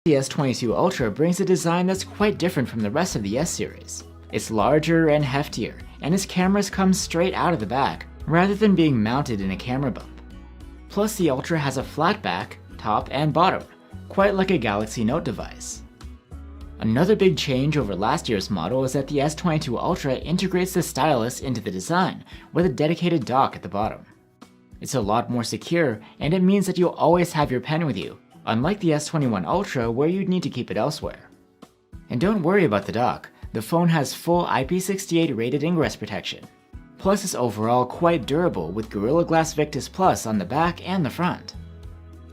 The S22 Ultra brings a design that's quite different from the rest of the S series. It's larger and heftier, and its cameras come straight out of the back, rather than being mounted in a camera bump. Plus, the Ultra has a flat back, top, and bottom, quite like a Galaxy Note device. Another big change over last year's model is that the S22 Ultra integrates the stylus into the design, with a dedicated dock at the bottom. It's a lot more secure, and it means that you'll always have your pen with you, unlike the S21 Ultra where you'd need to keep it elsewhere. And don't worry about the dock, the phone has full IP68 rated ingress protection. Plus, it's overall quite durable with Gorilla Glass Victus Plus on the back and the front.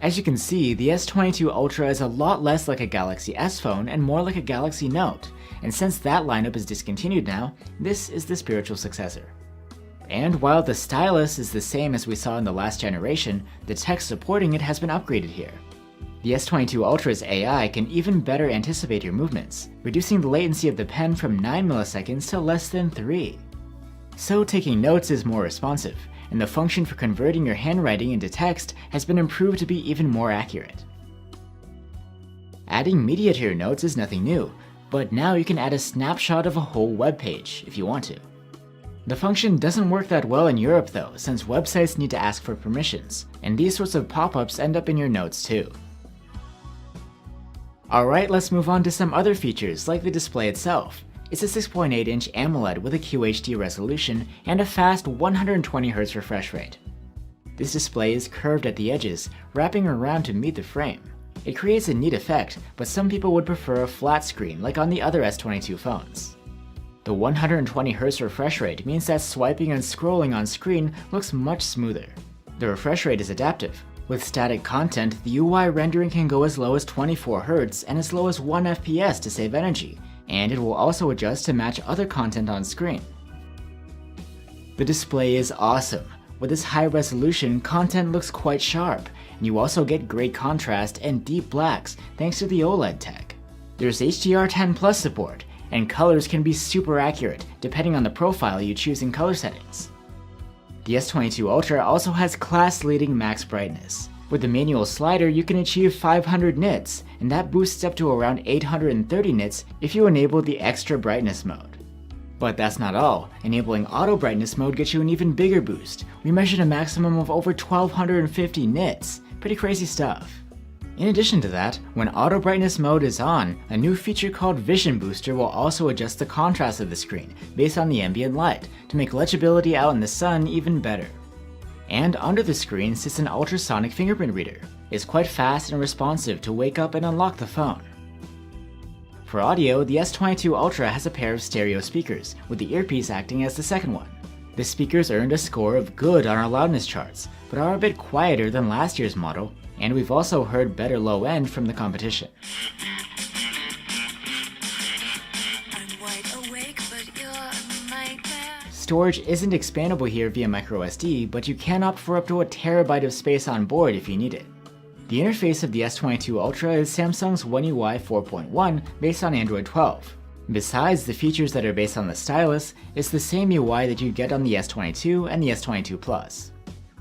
As you can see, the S22 Ultra is a lot less like a Galaxy S phone and more like a Galaxy Note, and since that lineup is discontinued now, this is the spiritual successor. And while the stylus is the same as we saw in the last generation, the text supporting it has been upgraded here. The S22 Ultra's AI can even better anticipate your movements, reducing the latency of the pen from 9 milliseconds to less than 3. So taking notes is more responsive, and the function for converting your handwriting into text has been improved to be even more accurate. Adding media to your notes is nothing new, but now you can add a snapshot of a whole web page if you want to. The function doesn't work that well in Europe though, since websites need to ask for permissions, and these sorts of pop-ups end up in your notes too. Alright, let's move on to some other features like the display itself. It's a 6.8-inch AMOLED with a QHD resolution and a fast 120Hz refresh rate. This display is curved at the edges, wrapping around to meet the frame. It creates a neat effect, but some people would prefer a flat screen like on the other S22 phones. The 120Hz refresh rate means that swiping and scrolling on screen looks much smoother. The refresh rate is adaptive. With static content, the UI rendering can go as low as 24Hz and as low as 1 FPS to save energy, and it will also adjust to match other content on screen. The display is awesome. With this high resolution, content looks quite sharp, and you also get great contrast and deep blacks thanks to the OLED tech. There's HDR10+ support, and colors can be super accurate depending on the profile you choose in color settings. The S22 Ultra also has class-leading max brightness. With the manual slider, you can achieve 500 nits, and that boosts up to around 830 nits if you enable the extra brightness mode. But that's not all. Enabling auto brightness mode gets you an even bigger boost. We measured a maximum of over 1250 nits. Pretty crazy stuff. In addition to that, when auto brightness mode is on, a new feature called Vision Booster will also adjust the contrast of the screen based on the ambient light to make legibility out in the sun even better. And under the screen sits an ultrasonic fingerprint reader. It's quite fast and responsive to wake up and unlock the phone. For audio, the S22 Ultra has a pair of stereo speakers, with the earpiece acting as the second one. The speakers earned a score of good on our loudness charts, but are a bit quieter than last year's model, and we've also heard better low end from the competition. Storage isn't expandable here via microSD, but you can opt for up to a terabyte of space on board if you need it. The interface of the S22 Ultra is Samsung's One UI 4.1 based on Android 12. Besides the features that are based on the stylus, it's the same UI that you get on the S22 and the S22 Plus.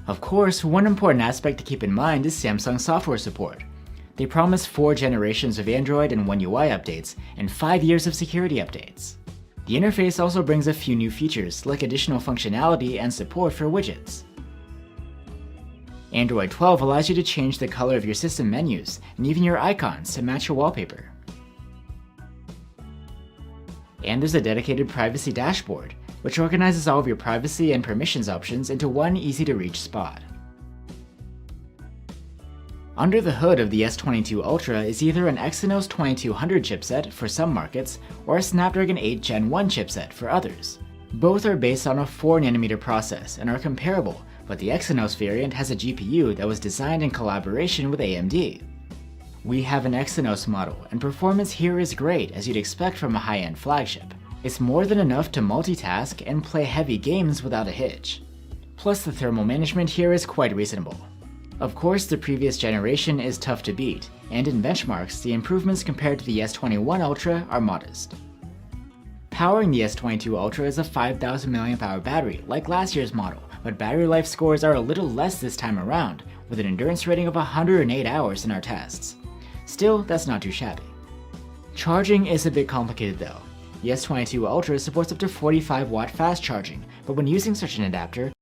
Of course, one important aspect to keep in mind is Samsung software support. They promise 4 generations of Android and One UI updates, and 5 years of security updates. The interface also brings a few new features, like additional functionality and support for widgets. Android 12 allows you to change the color of your system menus, and even your icons to match your wallpaper. And there's a dedicated privacy dashboard, which organizes all of your privacy and permissions options into one easy-to-reach spot. Under the hood of the S22 Ultra is either an Exynos 2200 chipset for some markets, or a Snapdragon 8 Gen 1 chipset for others. Both are based on a 4nm process and are comparable, but the Exynos variant has a GPU that was designed in collaboration with AMD. We have an Exynos model, and performance here is great as you'd expect from a high-end flagship. It's more than enough to multitask and play heavy games without a hitch. Plus, the thermal management here is quite reasonable. Of course, the previous generation is tough to beat, and in benchmarks, the improvements compared to the S21 Ultra are modest. Powering the S22 Ultra is a 5000 mAh battery, like last year's model, but battery life scores are a little less this time around, with an endurance rating of 108 hours in our tests. Still, that's not too shabby. Charging is a bit complicated though. The S22 Ultra supports up to 45 watt fast charging, but when using such an adapter,